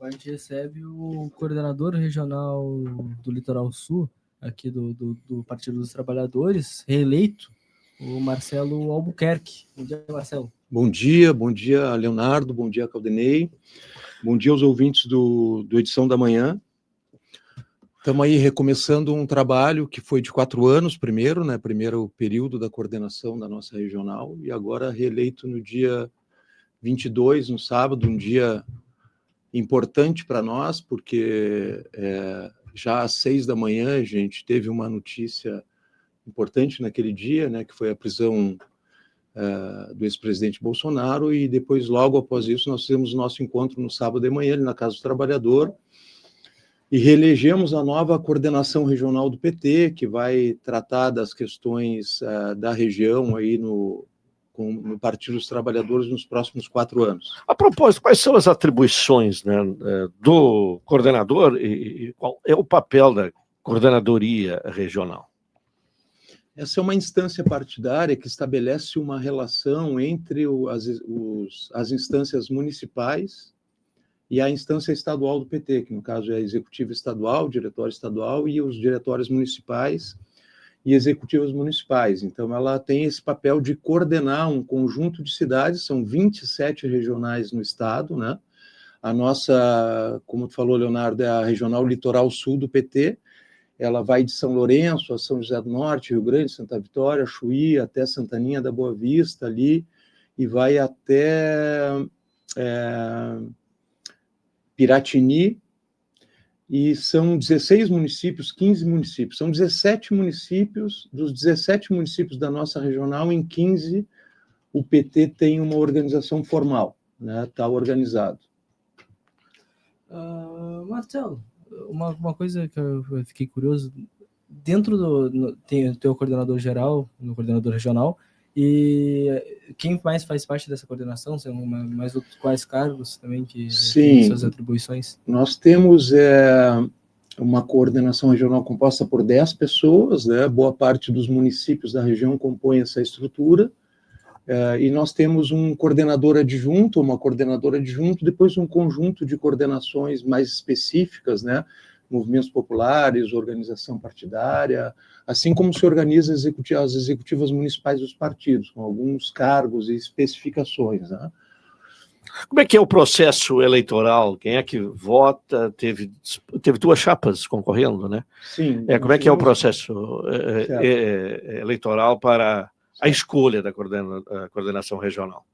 a gente recebe o coordenador regional do Litoral Sul, aqui do Partido dos Trabalhadores, reeleito, o Marcelo Albuquerque. Bom dia, Marcelo. Bom dia, Leonardo, bom dia, Caldenei, bom dia aos ouvintes do Edição da Manhã. Estamos aí recomeçando um trabalho que foi de 4 anos primeiro, né, primeiro período da coordenação da nossa regional, e agora reeleito no dia 22, no sábado, um dia importante para nós, porque já às 6 da manhã a gente teve uma notícia importante naquele dia, né, que foi a prisão do ex-presidente Bolsonaro, e depois, logo após isso, nós fizemos o nosso encontro no sábado de manhã, ali na Casa do Trabalhador, e reelegemos a nova coordenação regional do PT, que vai tratar das questões da região aí no Partido dos Trabalhadores nos próximos 4 anos. A propósito, quais são as atribuições, né, do coordenador e qual é o papel da coordenadoria regional? Essa é uma instância partidária que estabelece uma relação entre as instâncias municipais e a instância estadual do PT, que no caso é a executiva estadual, o diretório estadual e os diretórios municipais e executivos municipais. Então, ela tem esse papel de coordenar um conjunto de cidades, são 27 regionais no estado, né? A nossa, como tu falou, Leonardo, é a regional Litoral Sul do PT. Ela vai de São Lourenço a São José do Norte, Rio Grande, Santa Vitória, Chuí, até Santaninha da Boa Vista ali, e vai até Piratini, e são 16 municípios, 15 municípios, são 17 municípios, dos 17 municípios da nossa regional, em 15 o PT tem uma organização formal, né, está organizado. Marcelo, uma coisa que eu fiquei curioso, dentro tem o teu coordenador geral, no coordenador regional, e quem mais faz parte dessa coordenaão? São mais outros quais cargos também que têm suas atribuições? Nós temos uma coordenação regional composta por 10 pessoas, né? Boa parte dos municípios da região compõe essa estrutura, e nós temos um coordenador adjunto, uma coordenadora adjunto, depois um conjunto de coordenações mais específicas, né? Movimentos populares, organização partidária, assim como se organiza as executivas municipais dos partidos, com alguns cargos e especificações, né? Como é que é o processo eleitoral? Quem é que vota? Teve 2 chapas concorrendo, né? Sim. Como é que é o processo eleitoral para a escolha da coordenação regional?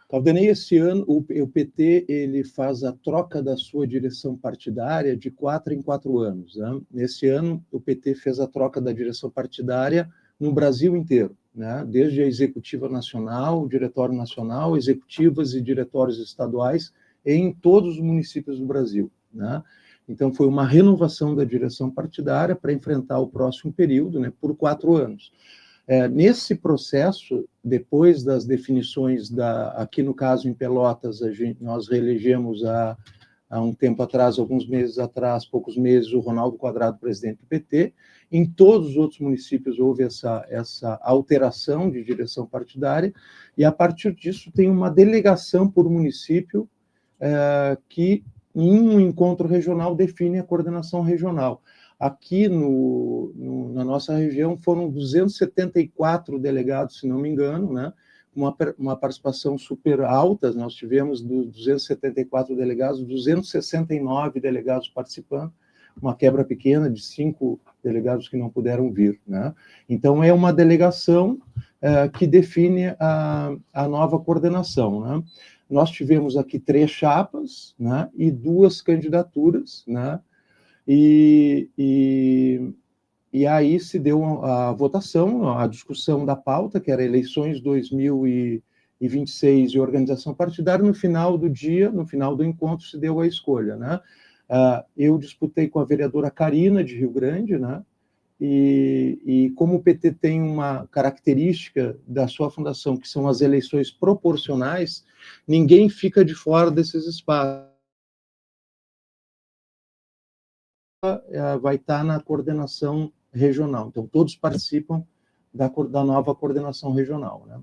Caldenei, esse ano, o PT ele faz a troca da sua direção partidária de 4 em 4 anos. Né? Nesse ano, o PT fez a troca da direção partidária no Brasil inteiro, né? Desde a executiva nacional, o diretório nacional, executivas e diretórios estaduais em todos os municípios do Brasil, né? Então, foi uma renovação da direção partidária para enfrentar o próximo período, né, por 4 anos. Nesse processo, depois das definições, aqui no caso em Pelotas, nós reelegemos há um tempo atrás, alguns meses atrás, poucos meses, o Ronaldo Quadrado, presidente do PT. Em todos os outros municípios houve essa alteração de direção partidária, e a partir disso tem uma delegação por município que, em um encontro regional, define a coordenação regional. Aqui na nossa região foram 274 delegados, se não me engano, né? Uma participação super alta. Nós tivemos dos 274 delegados, 269 delegados participando, uma quebra pequena de 5 delegados que não puderam vir, né? Então, é uma delegação que define a nova coordenação, né? Nós tivemos aqui 3 chapas, né, e 2 candidaturas, né? E aí se deu a votação, a discussão da pauta, que era eleições 2026 e organização partidária. No final do dia, no final do encontro, se deu a escolha, né? Eu disputei com a vereadora Karina, de Rio Grande, né? E como o PT tem uma característica da sua fundação, que são as eleições proporcionais, ninguém fica de fora desses espaços. Vai estar na coordenação regional. Então, todos participam da nova coordenação regional, né?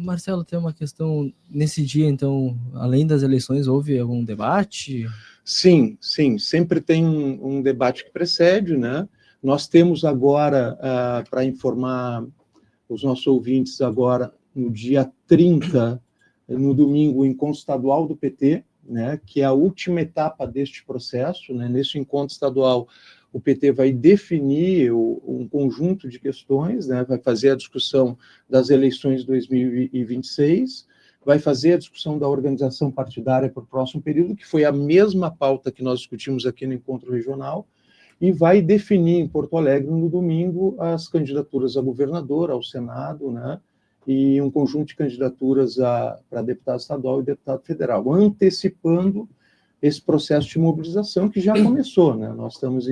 Marcelo, tem uma questão, nesse dia, então, além das eleições, houve algum debate? Sim, sempre tem um debate que precede, né? Nós temos agora, para informar os nossos ouvintes agora, no dia 30, no domingo, o encontro estadual do PT, né, que é a última etapa deste processo, né? Nesse encontro estadual, o PT vai definir um conjunto de questões, né? Vai fazer a discussão das eleições de 2026, vai fazer a discussão da organização partidária para o próximo período, que foi a mesma pauta que nós discutimos aqui no encontro regional, e vai definir em Porto Alegre, no domingo, as candidaturas a governador, ao Senado, né, e um conjunto de candidaturas para deputado estadual e deputado federal, antecipando esse processo de mobilização que já começou, né? Nós estamos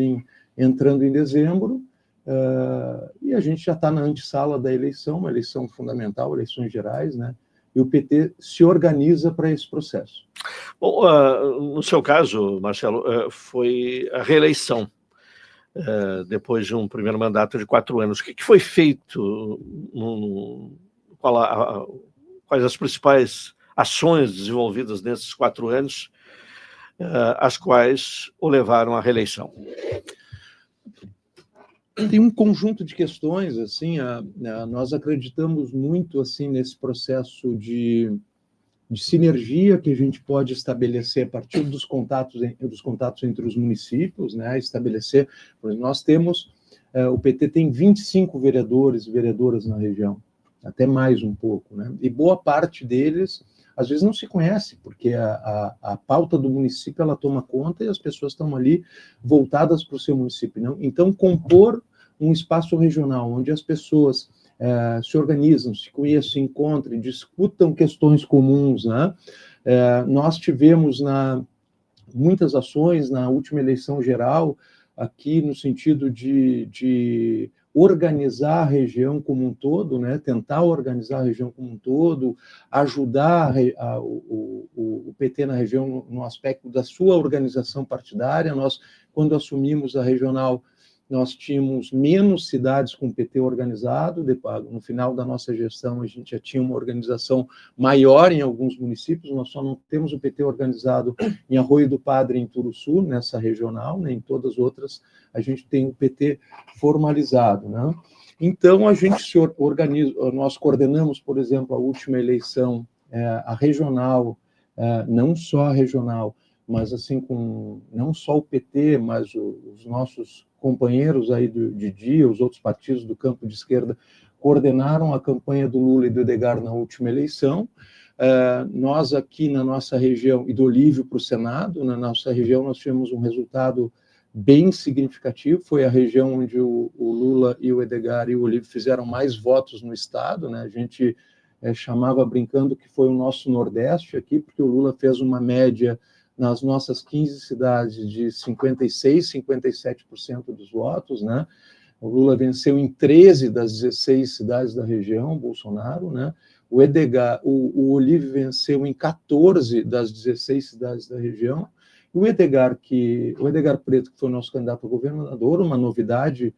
entrando em dezembro, e a gente já está na antessala da eleição, uma eleição fundamental, eleições gerais, né? E o PT se organiza para esse processo. Bom, no seu caso, Marcelo, foi a reeleição, depois de um primeiro mandato de 4 anos. O que foi feito? Quais as principais ações desenvolvidas nesses 4 anos, as quais o levaram à reeleição? Tem um conjunto de questões, assim, nós acreditamos muito, assim, nesse processo de sinergia que a gente pode estabelecer a partir dos contatos entre os municípios, né, estabelecer, por exemplo, nós temos, o PT tem 25 vereadores e vereadoras na região, até mais um pouco, né, e boa parte deles, às vezes não se conhece, porque a pauta do município, ela toma conta e as pessoas estão ali voltadas para o seu município, não? Então, compor um espaço regional, onde as pessoas se organizam, se conhecem, se encontram, discutam questões comuns, né? Nós tivemos muitas ações na última eleição geral, aqui no sentido de organizar a região como um todo, né? Tentar organizar a região como um todo, ajudar o PT na região no aspecto da sua organização partidária. Nós, quando assumimos a regional, nós tínhamos menos cidades com PT organizado, no final da nossa gestão a gente já tinha uma organização maior em alguns municípios, nós só não temos o PT organizado em Arroio do Padre e em Turuçu, nessa regional, né? Em todas as outras a gente tem o PT formalizado, né? Então a gente se organiza, nós coordenamos, por exemplo, a última eleição, a regional, não só a regional, mas assim, não só o PT, mas os nossos companheiros aí de dia, os outros partidos do campo de esquerda, coordenaram a campanha do Lula e do Edgar na última eleição. Nós aqui na nossa região, e do Olívio para o Senado, na nossa região nós tivemos um resultado bem significativo, foi a região onde o Lula e o Edgar e o Olívio fizeram mais votos no estado, né? A gente chamava brincando que foi o nosso Nordeste aqui, porque o Lula fez uma média nas nossas 15 cidades de 56%, 57% dos votos, né? O Lula venceu em 13 das 16 cidades da região, Bolsonaro, né? O Olívio venceu em 14 das 16 cidades da região. E o Edgar Preto, que foi o nosso candidato a governador, uma novidade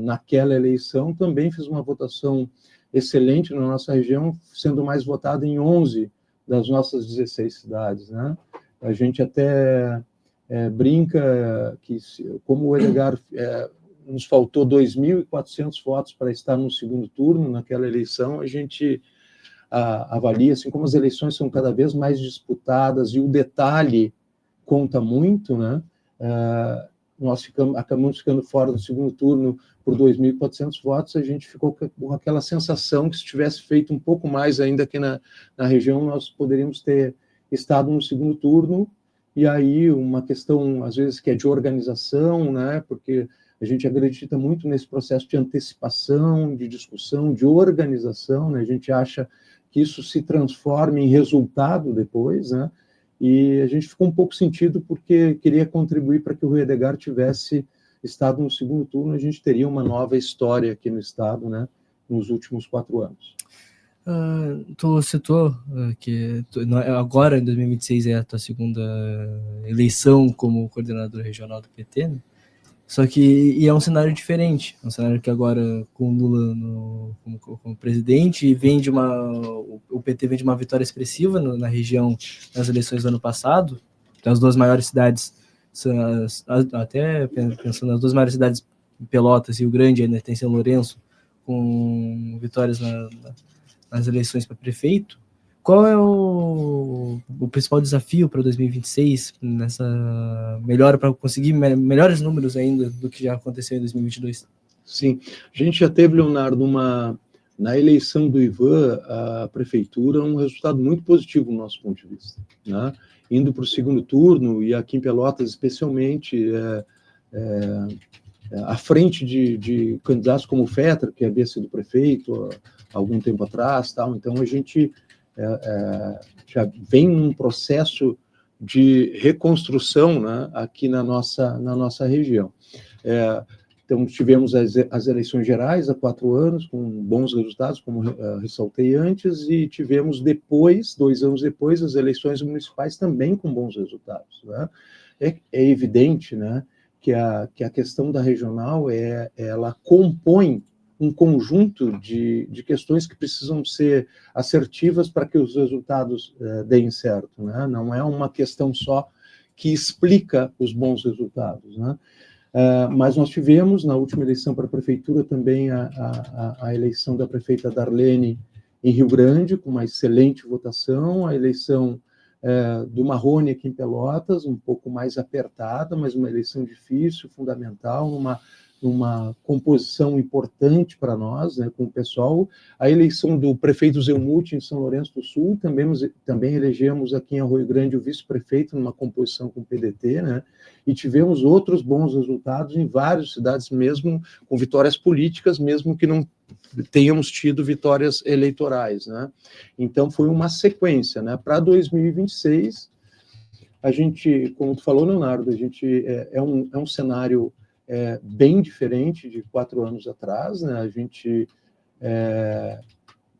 naquela eleição, também fez uma votação excelente na nossa região, sendo mais votado em 11 das nossas 16 cidades, né? A gente até brinca que, como o Edgar nos faltou 2.400 votos para estar no segundo turno naquela eleição, a gente avalia, assim, como as eleições são cada vez mais disputadas e o detalhe conta muito, né? Nós acabamos ficando fora do segundo turno por 2.400 votos, a gente ficou com aquela sensação que se tivesse feito um pouco mais ainda aqui na região, nós poderíamos ter estado no segundo turno, e aí uma questão, às vezes, que é de organização, né? Porque a gente acredita muito nesse processo de antecipação, de discussão, de organização, né? A gente acha que isso se transforma em resultado depois, né? E a gente ficou um pouco sentido porque queria contribuir para que o Rui Edgar tivesse estado no segundo turno, a gente teria uma nova história aqui no estado, né? Nos últimos 4 anos. Tu citou que agora, em 2026, é a tua segunda eleição como coordenador regional do PT, né? Só que é um cenário diferente, um cenário que agora com o Lula como presidente vem o PT vem de uma vitória expressiva na região nas eleições do ano passado. Então, as duas maiores cidades, até pensando nas duas maiores cidades, Pelotas e Rio Grande, ainda tem São Lourenço, com vitórias nas eleições para prefeito. Qual é o principal desafio para 2026 nessa melhora, para conseguir melhores números ainda do que já aconteceu em 2022? Sim, a gente já teve, Leonardo, na eleição do Ivan, a prefeitura, um resultado muito positivo do nosso ponto de vista, né? Indo para o segundo turno, e aqui em Pelotas especialmente, à frente de candidatos como o Fetter, que havia sido prefeito há algum tempo atrás, tal. Então a gente já vem num processo de reconstrução, né, aqui na nossa região. Então, tivemos as eleições gerais há 4 anos, com bons resultados, como ressaltei antes, e tivemos depois, 2 anos depois, as eleições municipais também com bons resultados, né? É evidente, né, que a questão da regional, ela compõe um conjunto de questões que precisam ser assertivas para que os resultados deem certo, né? Não é uma questão só que explica os bons resultados, né? Mas nós tivemos, na última eleição para a prefeitura, também a eleição da prefeita Darlene em Rio Grande, com uma excelente votação, a eleição do Marrone aqui em Pelotas, um pouco mais apertada, mas uma eleição difícil, fundamental, numa composição importante para nós, né, com o pessoal. A eleição do prefeito Zelmuth em São Lourenço do Sul, também elegemos aqui em Arroio Grande o vice-prefeito numa composição com o PDT, né, e tivemos outros bons resultados em várias cidades, mesmo com vitórias políticas, mesmo que não tenhamos tido vitórias eleitorais, né. Então foi uma sequência, né. Para 2026, a gente, como tu falou, Leonardo, a gente é um cenário bem diferente de 4 anos atrás, né? A gente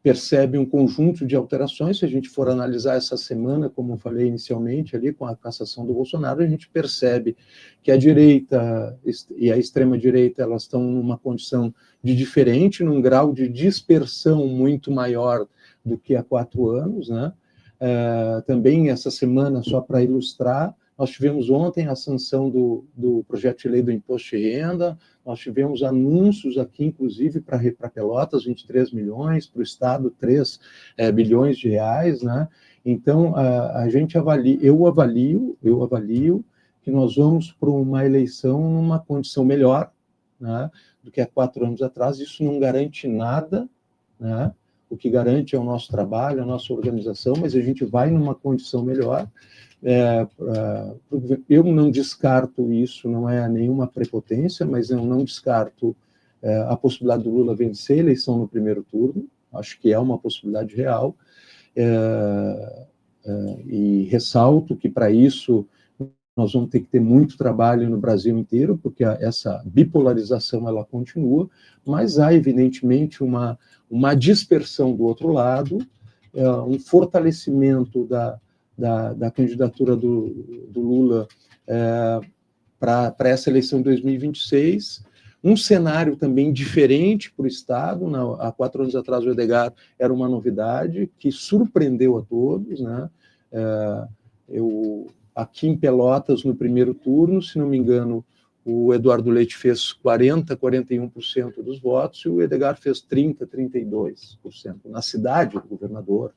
percebe um conjunto de alterações. Se a gente for analisar essa semana, como eu falei inicialmente, ali com a cassação do Bolsonaro, a gente percebe que a direita e a extrema-direita, elas estão numa condição de diferente, num grau de dispersão muito maior do que há 4 anos, né? Também essa semana, só para ilustrar, nós tivemos ontem a sanção do projeto de lei do imposto de renda, nós tivemos anúncios aqui, inclusive, para Pelotas, 23 milhões, para o Estado, 3 bilhões de reais, né? Então, a gente eu avalio que nós vamos para uma eleição numa condição melhor, né, do que há 4 anos atrás. Isso não garante nada, né? O que garante é o nosso trabalho, a nossa organização, mas a gente vai numa condição melhor. Eu não descarto isso, não é nenhuma prepotência, mas eu não descarto a possibilidade do Lula vencer a eleição no primeiro turno. Acho que é uma possibilidade real, e ressalto que para isso nós vamos ter que ter muito trabalho no Brasil inteiro, porque essa bipolarização ela continua, mas há evidentemente uma dispersão do outro lado, um fortalecimento da candidatura do Lula para essa eleição de 2026, um cenário também diferente para o Estado. Há 4 anos atrás o Edgar era uma novidade que surpreendeu a todos, né? Aqui em Pelotas, no primeiro turno, se não me engano, o Eduardo Leite fez 41% dos votos e o Edgar fez 32% na cidade do governador,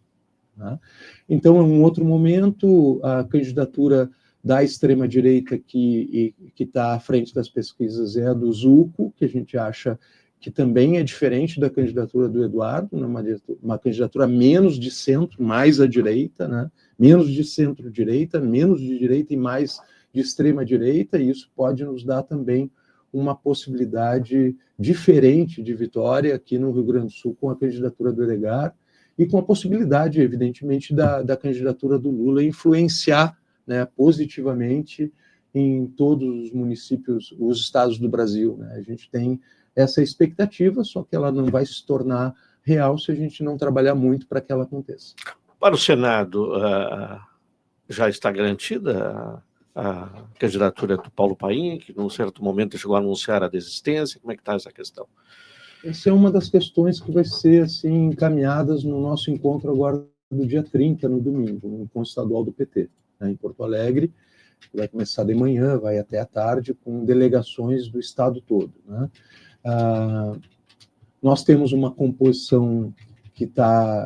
né? Então, em um outro momento, a candidatura da extrema-direita que está à frente das pesquisas é a do Zucco, que a gente acha que também é diferente da candidatura do Eduardo, né? Uma candidatura menos de centro, mais à direita, né? Menos de centro-direita, menos de direita e mais de extrema-direita, e isso pode nos dar também uma possibilidade diferente de vitória aqui no Rio Grande do Sul com a candidatura do Edgar, e com a possibilidade, evidentemente, da candidatura do Lula influenciar, né, positivamente em todos os municípios, os estados do Brasil, né? A gente tem essa expectativa, só que ela não vai se tornar real se a gente não trabalhar muito para que ela aconteça. Para o Senado, já está garantida a candidatura do Paulo Paim, que num certo momento chegou a anunciar a desistência? Como é que está essa questão? Essa é uma das questões que vai ser assim, encaminhadas no nosso encontro agora do dia 30, no domingo, no encontro estadual do PT, né, em Porto Alegre, que vai começar de manhã, vai até à tarde, com delegações do estado todo, né? Nós temos uma composição que está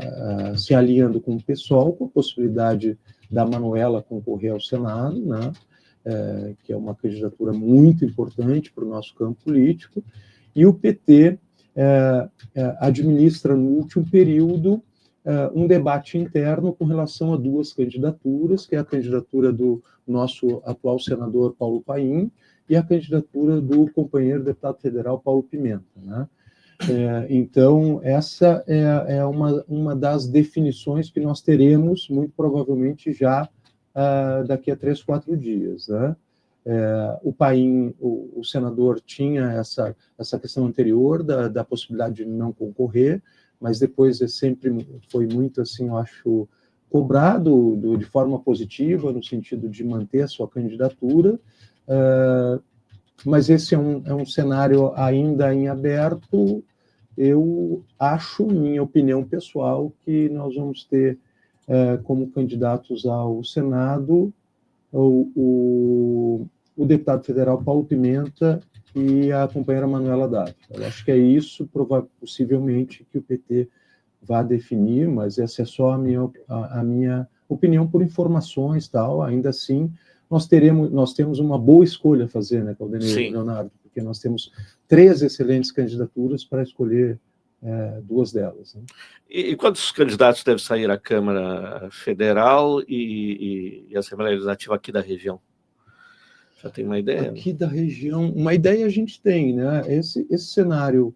se alinhando com o PSOL, com a possibilidade da Manuela concorrer ao Senado, né? Que é uma candidatura muito importante para o nosso campo político, e o PT administra no último período um debate interno com relação a duas candidaturas, que é a candidatura do nosso atual senador Paulo Paim e a candidatura do companheiro deputado federal Paulo Pimenta, né? Então, essa é uma das definições que nós teremos, muito provavelmente, já daqui a 3, 4 dias, né? O Paim, o senador, tinha essa questão anterior da possibilidade de não concorrer, mas depois sempre foi muito, assim, eu acho, cobrado de forma positiva, no sentido de manter a sua candidatura, mas esse é um cenário ainda em aberto. Eu acho, minha opinião pessoal, que nós vamos ter como candidatos ao Senado o deputado federal Paulo Pimenta e a companheira Manuela Dávila. Eu acho que é isso, possivelmente, que o PT vai definir, mas essa é só a minha opinião por informações, tal. Ainda assim, nós temos uma boa escolha a fazer, né, Caldenei, Leonardo? Porque nós temos 3 excelentes candidaturas para escolher 2 delas, né? E quantos candidatos devem sair à Câmara Federal e a Assembleia Legislativa aqui da região? Já tem uma ideia? Aqui da região, uma ideia a gente tem, né? Esse cenário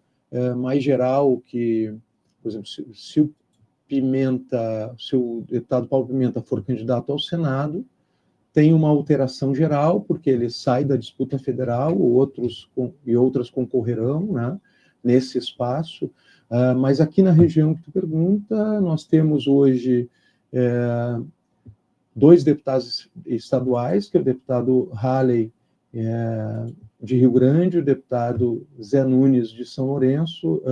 mais geral que, por exemplo, se o deputado Paulo Pimenta for candidato ao Senado, tem uma alteração geral, porque ele sai da disputa federal, outras concorrerão, né, nesse espaço. Mas aqui na região que tu pergunta, nós temos hoje 2 deputados estaduais, que é o deputado Halley, de Rio Grande, o deputado Zé Nunes, de São Lourenço,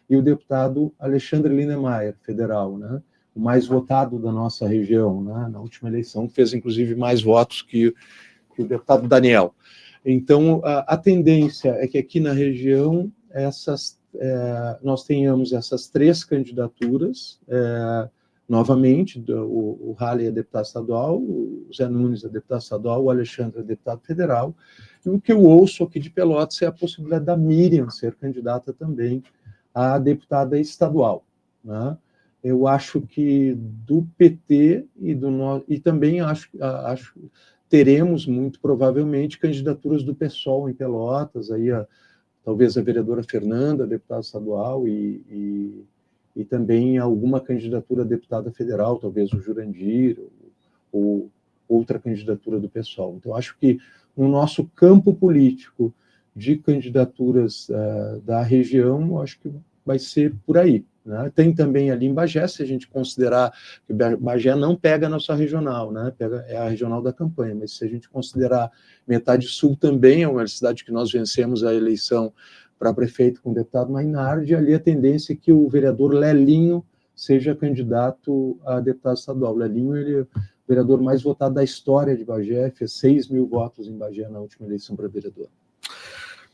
e o deputado Alexandre Lindemeyer, federal, né? O mais votado da nossa região, né? Na última eleição, fez inclusive mais votos que o deputado Daniel. Então, a tendência é que aqui na região nós tenhamos essas 3 candidaturas, novamente, o Halley é deputado estadual, o Zé Nunes é deputado estadual, o Alexandre é deputado federal, e o que eu ouço aqui de Pelotas é a possibilidade da Miriam ser candidata também a deputada estadual, né? Eu acho que do PT e também acho teremos muito provavelmente candidaturas do PSOL em Pelotas, aí talvez a vereadora Fernanda, deputada estadual, e também alguma candidatura a deputada federal, talvez o Jurandir, ou outra candidatura do PSOL. Então, acho que no nosso campo político de candidaturas da região, acho que vai ser por aí, né? Tem também ali em Bagé, se a gente considerar que Bagé não pega a nossa regional, né? É a regional da campanha, mas se a gente considerar metade sul também, é uma cidade que nós vencemos a eleição para prefeito com o deputado Mainardi, ali a tendência é que o vereador Lelinho seja candidato a deputado estadual. Lelinho, ele é o vereador mais votado da história de Bagé, fez 6 mil votos em Bagé na última eleição para vereador.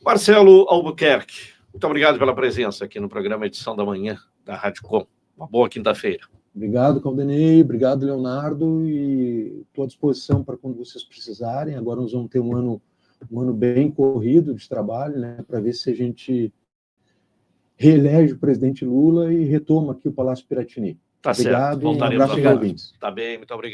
Marcelo Albuquerque, muito obrigado pela presença aqui no programa Edição da Manhã da Rádio Com. Uma boa quinta-feira. Obrigado, Caldenei. Obrigado, Leonardo. E estou à disposição para quando vocês precisarem. Agora nós vamos ter um ano bem corrido de trabalho, né, para ver se a gente reelege o presidente Lula e retoma aqui o Palácio Piratini. Tá obrigado, certo. Um abraço aos ouvintes. Tá bem, muito obrigado.